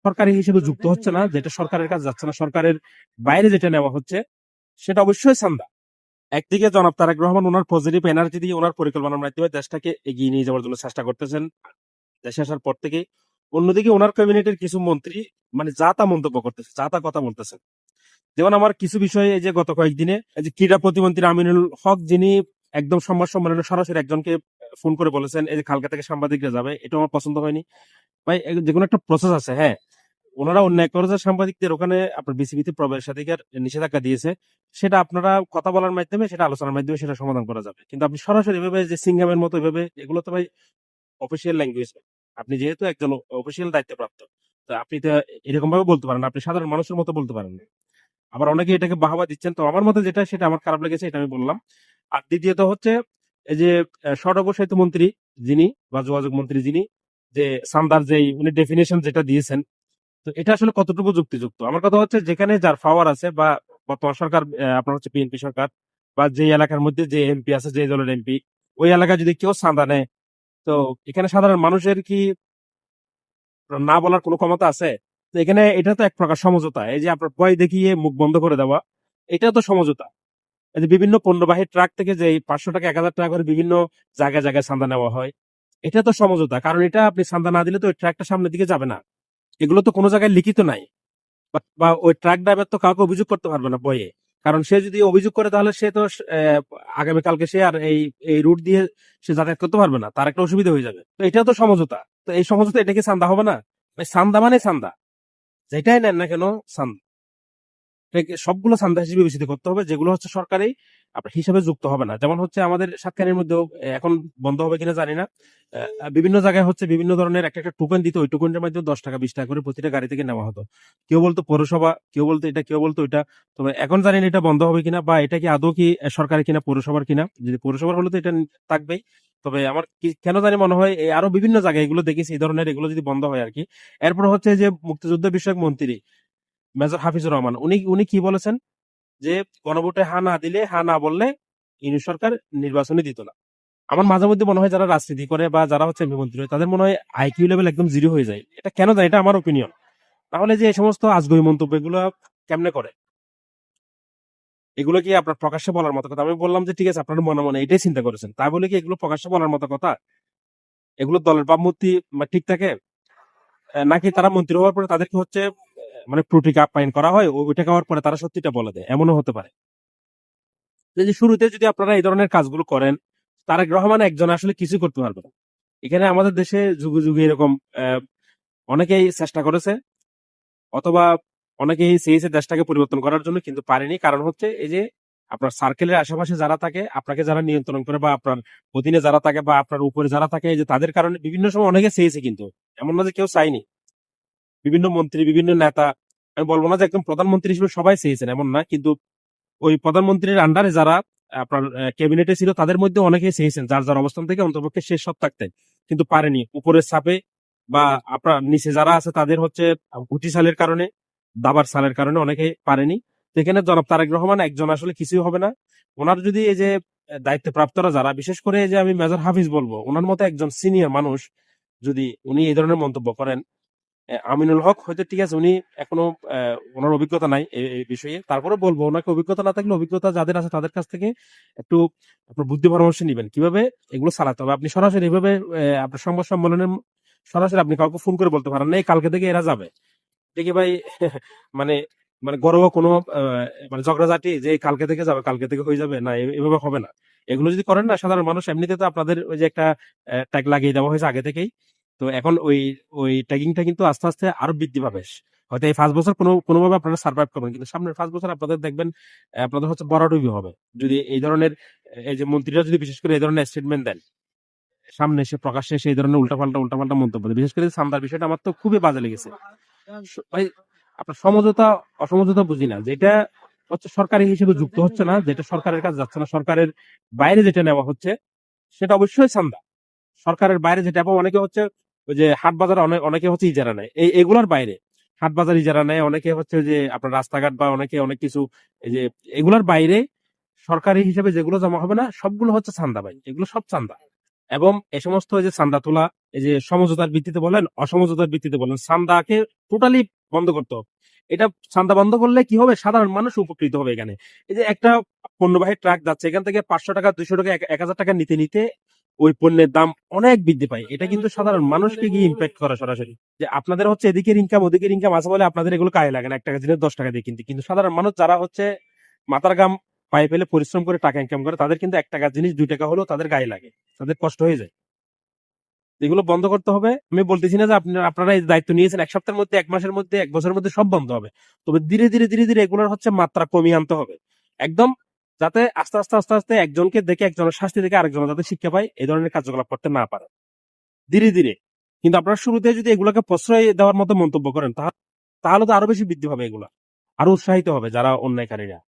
সরকারি হিসেবে যুক্ত হচ্ছে না, যেটা সরকারের কাছে যাচ্ছে না, সরকারের বাইরে যেটা নেওয়া হচ্ছে সেটা অবশ্যই চাঁদা। একদিকে জনাব তারেক রহমান ওনার পজিটিভ এনার্জি দিয়ে ওনার পরিকল্পনার মাধ্যমে দেশটাকে এগিয়ে নিয়ে যাওয়ার জন্য চেষ্টা করতেছেন দেশে আসার পর থেকে। অন্যদিকে ওনার ক্যাবিনেটের কিছু মন্ত্রী মানে যা তা মন্তব্য করতেছে, যা তা কথা বলতেছে। যেমন আমার কিছু বিষয়ে এই যে গত কয়েকদিনে এই যে ক্রীড়া প্রতিমন্ত্রী আমিনুল হক, যিনি একদম সংবাদ সম্মেলনে সরাসরি একজনকে ফোন করে বলেছেন এই যে কালকা থেকে সাংবাদিকরা যাবে, এটা আমার পছন্দ হয়নি। ভাই যে কোনো একটা প্রসেস আছে, হ্যাঁ, ওনারা অন্যায় করেছে, সাংবাদিকদের ওখানে আপনার বিসিবিতে প্রবেশাধিকার নিষেধাজ্ঞা দিয়েছে, সেটা আপনারা কথা বলার মাধ্যমে, সেটা আলোচনার মাধ্যমে সেটা সমাধান করা যাবে। কিন্তু আপনি সরাসরি এভাবে যে সিঙ্গামের মতো এভাবে, এগুলো তো ভাই অফিসিয়াল ল্যাঙ্গুয়েজ। আপনি যেহেতু একজন অফিসিয়াল দায়িত্বপ্রাপ্ত, তো আপনি তো এরকম ভাবে বলতে পারেন না, আপনি সাধারণ মানুষের মতো বলতে পারেন না। আবার অনেকে এটাকে বাহাবা দিচ্ছেন, তো আমার মতে যেটা সেটা আমার খারাপ লেগেছে, এটা আমি বললাম। আর দ্বিতীয়ত হচ্ছে এই যে সড়ক ও সেতু মন্ত্রী যিনি বা যোগাযোগ মন্ত্রী যিনি, যে সান্দার যে উনি ডেফিনেশন যেটা দিয়েছেন, তো এটা আসলে কতটুকু যুক্তিযুক্ত? আমার কথা হচ্ছে যেখানে যার পাওয়ার আছে বা বর্তমান সরকার, আপনার হচ্ছে বিএনপি সরকার, বা যে এলাকার মধ্যে যে এমপি আছে, যে দলের এমপি, ওই এলাকায় যদি কেউ চাঁদা নেয়, তো এখানে সাধারণ মানুষের কি না বলার কোনো ক্ষমতা আছে? তো এখানে এটা তো এক প্রকার সমঝোতা। এই যে আপনার ভয় দেখিয়ে মুখ বন্ধ করে দেওয়া, এটা তো সমঝোতা। এই যে বিভিন্ন পণ্যবাহী ট্রাক থেকে যে ৫০০ টাকা ১,০০০ টাকা করে বিভিন্ন জায়গায় জায়গায় চাঁদা নেওয়া হয়, এটা তো সমঝোতা। কারণ এটা আপনি চাঁদা না দিলে তো ওই ট্রাকটা সামনের দিকে যাবে না। এগুলো তো কোনো জায়গায় লিখিত নাই, বা ওই ট্রাক ড্রাইভার তো কাউকে অভিযোগ করতে পারবে না বইয়ে। কারণ সে যদি অভিযোগ করে তাহলে সে তো আগামীকালকে সে আর এই রুট দিয়ে সে যাতায়াত করতে পারবে না, তার একটা অসুবিধা হয়ে যাবে। তো এটাও তো সমঝোতা। তো এই সমঝোতা, এটা কি চাঁদা হবে না? চাঁদা মানে চাঁদা, যেটাই নেন না কেন চাঁদা। এটাকে সবগুলো চাঁদা হিসেবে বিবেচিত করতে হবে, যেগুলো হচ্ছে সরকারি আপনার হিসাবে যুক্ত হবে না। যেমন হচ্ছে আমাদের সাতকানির মধ্যেও এখন বন্ধ হবে কিনা জানি না, বিভিন্ন জায়গায় হচ্ছে বিভিন্ন ধরনের একটা একটা টোকেন দিত, ওই টোকেনটার মাধ্যমে ১০ টাকা ২০ টাকা করে প্রতিটা গাড়ি থেকে নেওয়া হতো। কেউ বলতো পৌরসভা, কেউ বলতো এটা, কেউ বলতো ওইটা। তবে এখন জানি না এটা বন্ধ হবে কিনা, বা এটা কি আদৌ কি সরকারি কিনা, পৌরসভার কিনা। যদি পৌরসভার হলে তো এটা থাকবেই। তবে আমার কেন জানি মনে হয় এই আরো বিভিন্ন জায়গায় এগুলো দেখেছি, এই ধরনের এগুলো যদি বন্ধ হয় আর কি। এরপর হচ্ছে যে মুক্তিযুদ্ধ বিষয়ক মন্ত্রী মেজর হাফিজুর রহমান, উনি উনি কি বলেছেন যে গণভোটে হা না দিলে, হা না বললে ইউনিট সরকার নির্বাচনে দিত না। আমার মাঝে মধ্যে মনে হয় যারা রাজনীতি করে বা যারা হচ্ছে এমপি মন্ত্রী হয়, তাদের মনে হয় আইকিউ লেভেল একদম জিরো হয়ে যায়। এটা কেন যায়, এটা আমার ওপিনিয়ন। তাহলে যে এই সমস্ত আজগবি মন্তব্য এগুলো কেমনে করে? এগুলো কি আপনার প্রকাশ্যে বলার মতো কথা? আমি বললাম যে ঠিক আছে, আপনার মনে মনে এটাই চিন্তা করেছেন, তাই বলে কি এগুলো প্রকাশ্যে বলার মতো কথা? এগুলো দলের ভাবমূর্তি ঠিক থাকে? নাকি তারা মন্ত্রী হওয়ার পরে তাদেরকে হচ্ছে মানে প্রতীক আপ্যায়ন করা হয়, ওইটা খাওয়ার পরে তারা সত্যিটা বলে দেয়, এমনও হতে পারে। যে শুরুতে যদি আপনারা এই ধরনের কাজগুলো করেন, তারেক রহমান একজন আসলে কিছু করতে পারবে না। এখানে আমাদের দেশে যুগে যুগে এরকম অনেকেই চেষ্টা করেছে, অথবা অনেকেই চেয়েছে দেশটাকে পরিবর্তন করার জন্য, কিন্তু পারেনি। কারণ হচ্ছে এই যে আপনার সার্কেলের আশেপাশে যারা থাকে, আপনাকে যারা নিয়ন্ত্রণ করে, বা আপনার অধীনে যারা থাকে, বা আপনার উপরে যারা থাকে, এই যে তাদের কারণে বিভিন্ন সময় অনেকে চেয়েছে, কিন্তু এমন না যে কেউ চায়নি। বিভিন্ন মন্ত্রী, বিভিন্ন নেতা, আমি বলবো না যে একদম প্রধানমন্ত্রী হিসেবে সবাই চেয়েছেন এমন না, কিন্তু ওই প্রধানমন্ত্রীর আন্ডারে যারা আপনার ক্যাবিনেটে ছিল, তাদের মধ্যে অনেকেই চেয়েছেন যার যার অবস্থান থেকে অন্তপক্ষে শেষ সব থাকতে, কিন্তু পারেনি উপরের চাপে, বা আপনার নিচে যারা আছে তাদের হচ্ছে গুটি সালের কারণে, দাবার সালের কারণে অনেকে পারেনি। তো এখানে জনাব তারেক রহমান একজন আসলে কিছুই হবে না। ওনার যদি এই যে দায়িত্ব প্রাপ্তরা যারা, বিশেষ করে এই যে আমি মেজর হাফিজ বলবো, ওনার মতো একজন সিনিয়র মানুষ যদি উনি এই ধরনের মন্তব্য করেন, আমিনুল হক হয়তো ঠিক আছে, উনি এখনো ওনার অভিজ্ঞতা নাই এই বিষয়ে, তারপরে বলবো ওনাকে অভিজ্ঞতা না থাকলে অভিজ্ঞতা যাদের আছে তাদের কাছ থেকে একটু আপনার বুদ্ধি পরামর্শ নিবেন কিভাবে এগুলো চালাতে হবে। আপনি সরাসরি এভাবে আপনার সংবাদ সম্মেলনের সরাসরি আপনি কাউকে ফোন করে বলতে পারেন না এই কালকে থেকে এরা যাবে, দেখি ভাই মানে মানে গর্ব কোনো মানে ঝগড়াঝাটি যে কালকে থেকে যাবে, কালকে থেকে হয়ে যাবে না, এভাবে হবে না। এগুলো যদি করেন না, সাধারণ মানুষ এমনিতে তো আপনাদের ওই যে একটা ট্যাগ লাগিয়ে দেওয়া হয়েছে আগে থেকেই, তো এখন ওই ওই ট্যাগিংটা কিন্তু আস্তে আস্তে আরো বৃদ্ধি পাবে। হয়তো এই 5 বছর কোনোভাবে আপনারা সার্ভাইভ করবেন, কিন্তু সামনের 5 বছর আপনাদের দেখবেন আপনাদের হচ্ছে বড়ডুবি হবে, যদি এই ধরনের এই যে মন্ত্রীরা যদি বিশেষ করে এই ধরনের স্টেটমেন্ট দেন, সামনে এসে প্রকাশ্যে এসে এই ধরনের উল্টাপাল্টা উল্টাপাল্টা মন্তব্য দেন। বিশেষ করে সান্দার বিষয়টা আমার তো খুবই বাজে লেগেছে। ভাই আপনার সমঝোতা অসমঝোতা বুঝি না, যেটা হচ্ছে সরকারি হিসেবে যুক্ত হচ্ছে না, যেটা সরকারের কাছে যাচ্ছে না, সরকারের বাইরে যেটা নেওয়া হচ্ছে সেটা অবশ্যই চান্দা। সরকারের বাইরে যেটা, এবং অনেকে হচ্ছে ওই যে হাট বাজার, অনেকে হচ্ছে ইজারা নেয়, এগুলোর বাইরে হাট বাজার ইজারা নেয়, অনেকে হচ্ছে যে আপনার রাস্তাঘাট, বা অনেকে অনেক কিছু এই যে এগুলোর বাইরে সরকারি হিসেবে যেগুলো জমা হবে না, সবগুলো হচ্ছে চান্দা ভাই, এগুলো সব চান্দা। এবং এ সমস্ত এই যে চান্দা তোলা, এই যে সমঝোতার ভিত্তিতে বলেন, অসমঝোতার ভিত্তিতে বলেন, চান্দাকে টোটালি বন্ধ করতে হবে। এটা চান্দা বন্ধ করলে কি হবে? সাধারণ মানুষ উপকৃত হবে এখানে। এই যে একটা পণ্যবাহী ট্রাক যাচ্ছে, এখান থেকে ৫০০ টাকা, ২০০ টাকা, ১,০০০ টাকা নিতে নিতে ওই পণ্যের দাম অনেক বৃদ্ধি পায়। এটা কিন্তু সাধারণ মানুষকে গিয়ে ইম্প্যাক্ট করে সরাসরি। যে আপনাদের হচ্ছে এদিকের ইনকাম ওদিকের ইনকাম আছে বলে আপনাদের এগুলো কাজে লাগে না। ১ টাকা জিনিস ১০ টাকা দিয়ে কিনতে। কিন্তু সাধারণ মানুষ যারা হচ্ছে মাথার ঘাম পায়ে ফেলে পরিশ্রম করে টাকা ইনকাম করে, তাদের কিন্তু ১ টাকার জিনিস ২ টাকা হলেও তাদের গায়ে লাগে। তাদের কষ্ট হয়ে যায়। এগুলো বন্ধ করতে হবে। আমি বলতেছি না যে আপনারা এই দায়িত্ব নিয়েছেন ১ সপ্তাহের মধ্যে, ১ মাসের মধ্যে, ১ বছরের মধ্যে সব বন্ধ হবে। তবে ধীরে ধীরে এগুলোর হচ্ছে মাত্রা কমিয়ে আনতে হবে। একদম যাতে আস্তে আস্তে একজনকে দেখে একজনের শাস্তি দেখে আরেকজন যাতে শিক্ষা পায়, এই ধরনের কার্যকলাপ করতে না পারে। ধীরে ধীরে। কিন্তু আপনারা শুরুতে যদি এগুলোকে প্রশ্রয় দেওয়ার মতো মন্তব্য করেন, তাহলে তো আরো বেশি বৃদ্ধি পাবে এগুলা। আরো উৎসাহিত হবে যারা অন্যায়কারীরা।